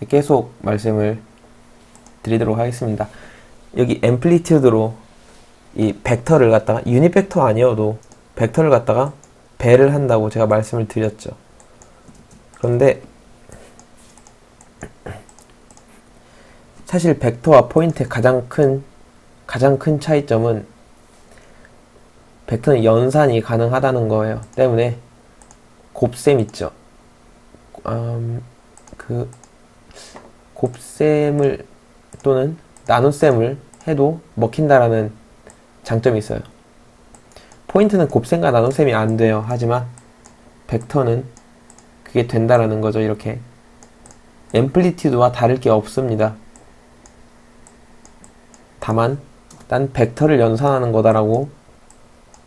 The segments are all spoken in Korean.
계속 말씀을 드리도록 하겠습니다. 여기 앰플리튜드로 이 벡터를 갖다가 유닛 벡터 아니어도 벡터를 갖다가 배를 한다고 제가 말씀을 드렸죠. 그런데 사실 벡터와 포인트의 가장 큰 차이점은 벡터는 연산이 가능하다는 거예요. 때문에 곱셈 있죠. 그 곱셈을 또는 나눗셈을 해도 먹힌다라는 장점이 있어요. 포인트는 곱셈과 나눗셈이 안 돼요. 하지만 벡터는 그게 된다라는 거죠. 이렇게 앰플리튜드와 다를 게 없습니다. 다만 난 벡터를 연산하는 거다라고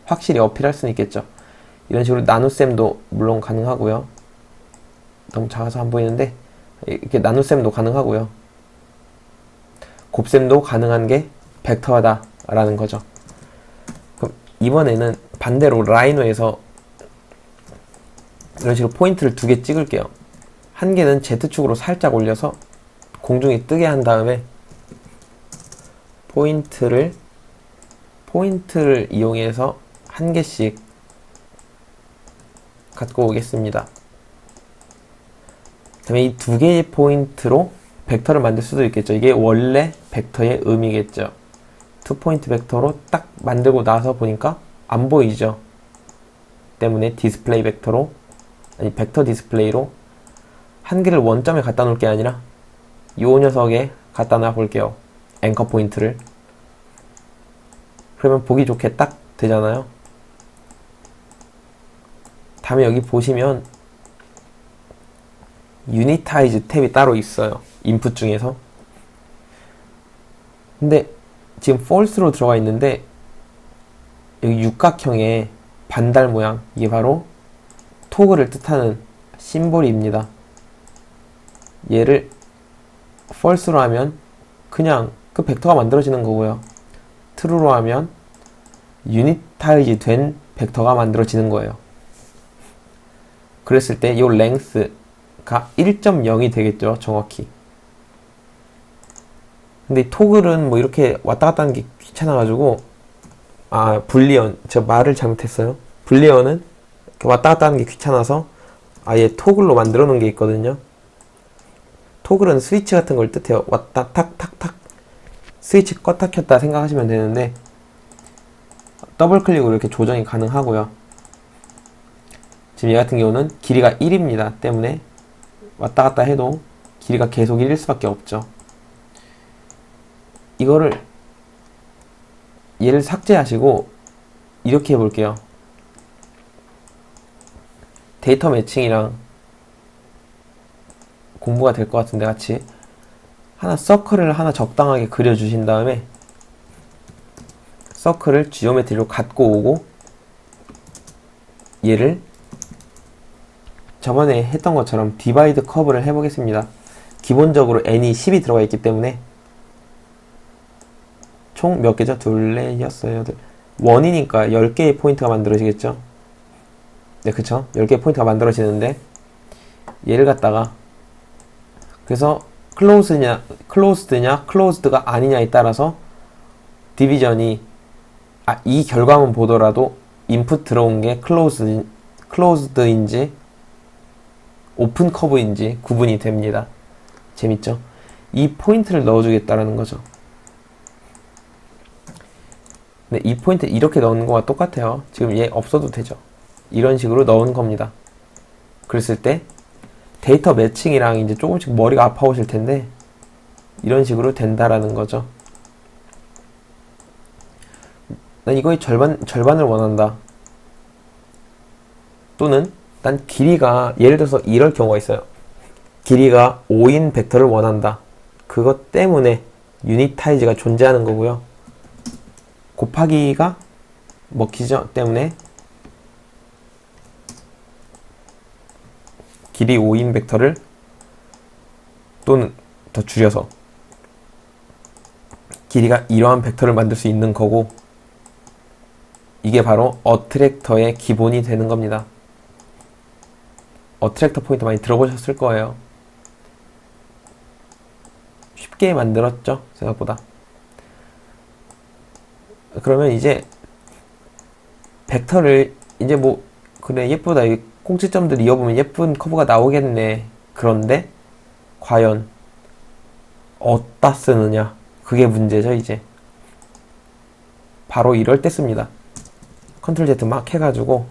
확실히 어필할 수는 있겠죠. 이런 식으로 나눗셈도 물론 가능하고요. 너무 작아서 안 보이는데 이렇게 나눗셈도 가능하고요. 곱셈도 가능한 게 벡터다 라는 거죠. 그럼 이번에는 반대로 라이노에서 이런 식으로 포인트를 두 개 찍을게요. 한 개는 Z축으로 살짝 올려서 공중에 뜨게 한 다음에 포인트를 이용해서 한 개씩 갖고 오겠습니다. 그다음에 이 두 개의 포인트로 벡터를 만들 수도 있겠죠. 이게 원래 벡터의 의미겠죠. 투 포인트 벡터로 딱 만들고 나서 보니까 안 보이죠. 때문에 디스플레이 벡터로, 아니 벡터 디스플레이로 한 개를 원점에 갖다 놓을 게 아니라 이 녀석에 갖다 놔 볼게요. 앵커 포인트를. 그러면 보기 좋게 딱 되잖아요. 다음에 여기 보시면 유니타이즈 탭이 따로 있어요. 인풋 중에서. 근데 지금 false로 들어가 있는데 여기 육각형의 반달 모양, 이게 바로 토글을 뜻하는 심볼입니다. 얘를 false로 하면 그냥 그 벡터가 만들어지는 거고요. true로 하면 유니타이즈 된 벡터가 만들어지는 거예요. 그랬을 때 이 length가 1.0이 되겠죠, 정확히. 근데 이 토글은 뭐 이렇게 왔다 갔다 하는 게 귀찮아가지고, 불리언, 제가 말을 잘못했어요. 불리언은 이렇게 왔다 갔다 하는 게 귀찮아서 아예 토글로 만들어 놓은 게 있거든요. 토글은 스위치 같은 걸 뜻해요. 왔다 탁탁탁 스위치 껐다 켰다 생각하시면 되는데, 더블 클릭으로 이렇게 조정이 가능하고요. 지금 얘 같은 경우는 길이가 1입니다. 때문에 왔다 갔다 해도 길이가 계속 1일 수밖에 없죠. 얘를 삭제하시고 이렇게 해볼게요. 데이터 매칭이랑 공부가 될 것 같은데 같이 서클을 하나 적당하게 그려주신 다음에 서클을 지오메트리로 갖고 오고 얘를 저번에 했던 것처럼 디바이드 커브를 해보겠습니다. 기본적으로 n이 10이 들어가 있기 때문에 총 몇 개죠? 둘, 넷, 여섯, 여덟. 1이니까 10개의 포인트가 만들어지겠죠? 네, 그쵸? 10개의 포인트가 만들어지는데 얘를 갖다가 그래서 클로즈드냐 클로즈드가 아니냐에 따라서 디비전이 이 결과만 보더라도 인풋 들어온 게 클로즈드인지 오픈 커브인지 구분이 됩니다. 재밌죠? 이 포인트를 넣어주겠다라는 거죠. 네, 이 포인트 이렇게 넣는 거와 똑같아요. 지금 얘 없어도 되죠. 이런 식으로 넣은 겁니다. 그랬을 때 데이터 매칭이랑 이제 조금씩 머리가 아파오실 텐데 이런 식으로 된다라는 거죠. 난 이거의 절반을 원한다. 또는 난 길이가 예를 들어서 이럴 경우가 있어요. 길이가 5인 벡터를 원한다. 그것 때문에 유니타이즈가 존재하는 거고요. 곱하기가 먹히죠. 때문에 길이 5인 벡터를 또는 더 줄여서 길이가 이러한 벡터를 만들 수 있는 거고, 이게 바로 어트랙터의 기본이 되는 겁니다. 어트랙터 포인트 많이 들어보셨을 거예요. 쉽게 만들었죠, 생각보다. 그러면 이제 벡터를 이제 뭐 그래 예쁘다, 이 꼭지점들 이어보면 예쁜 커브가 나오겠네. 그런데 과연 어디다 쓰느냐, 그게 문제죠. 이제 바로 이럴 때 씁니다. 컨트롤 Z 막 해가지고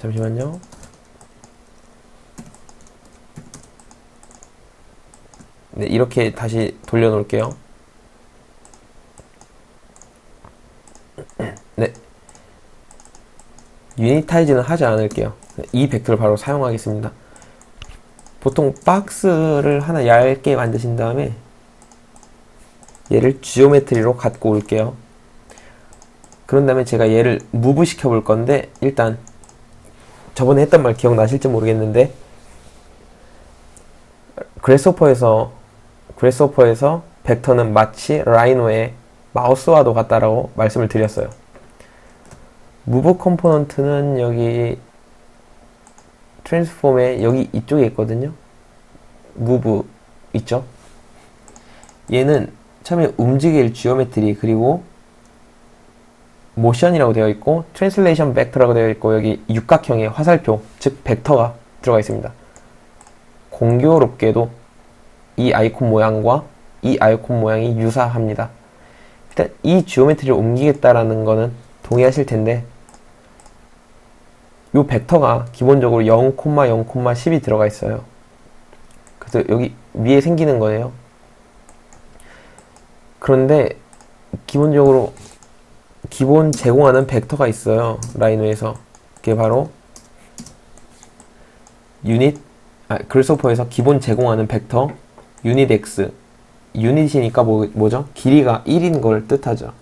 잠시만요. 네, 이렇게 다시 돌려놓을게요. 네, 유니타이즈는 하지 않을게요. 이 벡터를 바로 사용하겠습니다. 보통 박스를 하나 얇게 만드신 다음에 얘를 지오메트리로 갖고 올게요. 그런 다음에 제가 얘를 무브 시켜 볼 건데, 일단 저번에 했던 말 기억나실지 모르겠는데, 그래스호퍼에서 벡터는 마치 라이노의 마우스와도 같다라고 말씀을 드렸어요. 무브 컴포넌트는 여기 트랜스폼에 여기 이쪽에 있거든요. 무브 있죠? 얘는 처음에 움직일 지오메트리, 그리고 모션이라고 되어 있고 트랜슬레이션 벡터라고 되어 있고 여기 육각형의 화살표, 즉 벡터가 들어가 있습니다. 공교롭게도 이 아이콘 모양과 이 아이콘 모양이 유사합니다. 일단 이 지오메트리를 옮기겠다라는 거는 동의하실 텐데, 이 벡터가 기본적으로 0,0,10이 들어가 있어요. 그래서 여기 위에 생기는 거예요. 그런데 기본적으로 기본 제공하는 벡터가 있어요, 라이노에서. 그게 바로 그래스호퍼에서 기본 제공하는 벡터 유닛 X. 유닛이니까 뭐죠? 길이가 1인 걸 뜻하죠.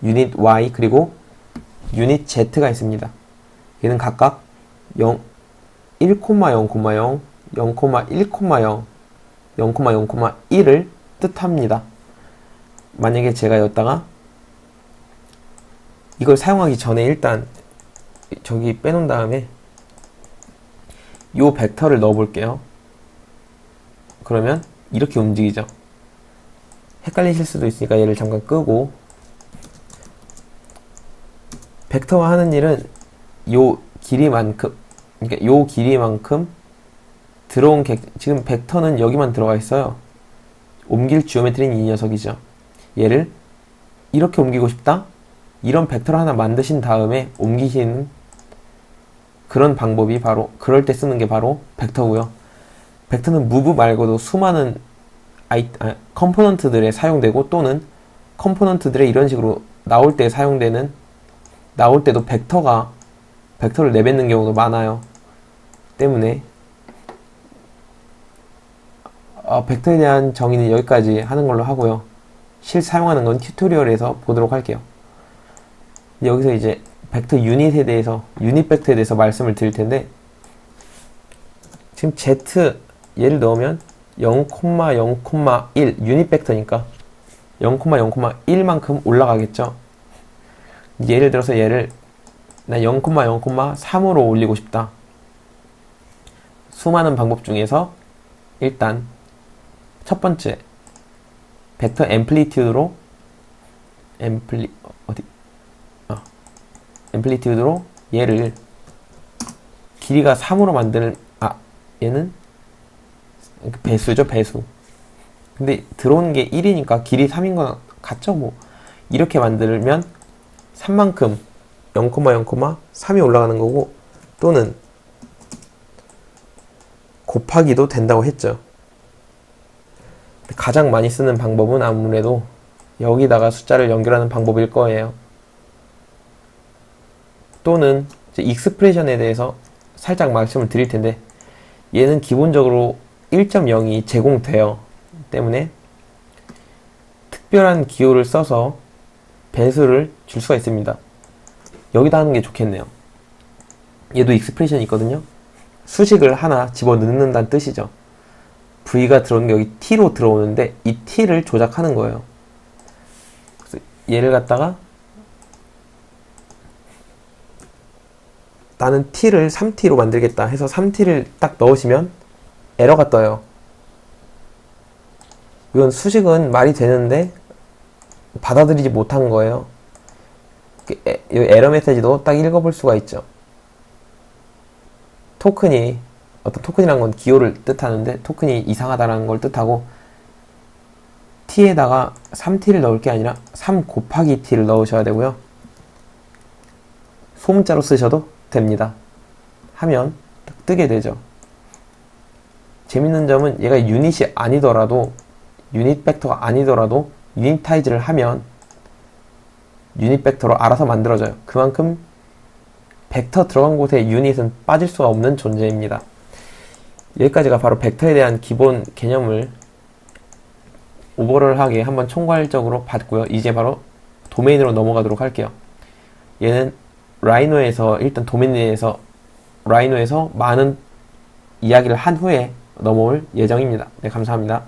유닛 Y 그리고 유닛 Z가 있습니다. 얘는 각각 1,0,0, 0,1,0, 0,1,0을 뜻합니다. 만약에 제가 여기다가 이걸 사용하기 전에 일단 저기 빼놓은 다음에 요 벡터를 넣어 볼게요. 그러면 이렇게 움직이죠. 헷갈리실 수도 있으니까 얘를 잠깐 끄고, 벡터가 하는 일은 요 길이만큼, 그러니까 요 길이만큼 들어온 지금 벡터는 여기만 들어가 있어요. 옮길 지오메트리는 이 녀석이죠. 얘를 이렇게 옮기고 싶다? 이런 벡터를 하나 만드신 다음에 옮기시는 그런 방법이 바로, 그럴 때 쓰는 게 바로 벡터고요. 벡터는 무브 말고도 수많은 컴포넌트들에 사용되고, 또는 컴포넌트들에 이런 식으로 나올 때 나올 때도 벡터를 내뱉는 경우도 많아요. 때문에 벡터에 대한 정의는 여기까지 하는 걸로 하고요. 사용하는 건 튜토리얼에서 보도록 할게요. 여기서 이제 벡터 유닛에 대해서, 유닛 벡터에 대해서 말씀을 드릴 텐데, 지금 Z 얘를 넣으면 0,0,1 유닛 벡터니까 0,0,1만큼 올라가겠죠. 예를 들어서 얘를 나 0,0,3으로 올리고 싶다. 수많은 방법 중에서 일단 첫 번째 벡터 앰플리튜드로 앰플리튜드로 얘를 길이가 3으로 만드는, 얘는 배수죠, 배수. 근데 들어오는 게 1이니까 길이 3인 건 같죠, 뭐. 이렇게 만들면 3만큼 0,0,3이 올라가는 거고, 또는 곱하기도 된다고 했죠. 가장 많이 쓰는 방법은 아무래도 여기다가 숫자를 연결하는 방법일 거예요. 또는 이제 익스프레션에 대해서 살짝 말씀을 드릴 텐데, 얘는 기본적으로 1.0이 제공돼요. 때문에 특별한 기호를 써서 배수를 줄 수가 있습니다. 여기다 하는 게 좋겠네요. 얘도 익스프레션이 있거든요. 수식을 하나 집어넣는다는 뜻이죠. V가 들어오는 게 여기 T로 들어오는데, 이 T를 조작하는 거예요. 그래서 얘를 갖다가 나는 t를 3t로 만들겠다 해서 3t를 딱 넣으시면 에러가 떠요. 이건 수식은 말이 되는데 받아들이지 못한 거예요. 이 에러 메시지도 딱 읽어볼 수가 있죠. 토큰이, 어떤 토큰이란 건 기호를 뜻하는데 토큰이 이상하다라는 걸 뜻하고, t에다가 3t를 넣을 게 아니라 3 곱하기 t를 넣으셔야 되고요. 소문자로 쓰셔도 됩니다. 하면 딱 뜨게 되죠. 재밌는 점은 얘가 유닛이 아니더라도, 유닛 벡터가 아니더라도 유니타이즈를 하면 유닛 벡터로 알아서 만들어져요. 그만큼 벡터 들어간 곳에 유닛은 빠질 수가 없는 존재입니다. 여기까지가 바로 벡터에 대한 기본 개념을 오버롤하게 한번 총괄적으로 봤고요. 이제 바로 도메인으로 넘어가도록 할게요. 얘는 라이노에서, 일단 도메인에서 라이노에서 많은 이야기를 한 후에 넘어올 예정입니다. 네, 감사합니다.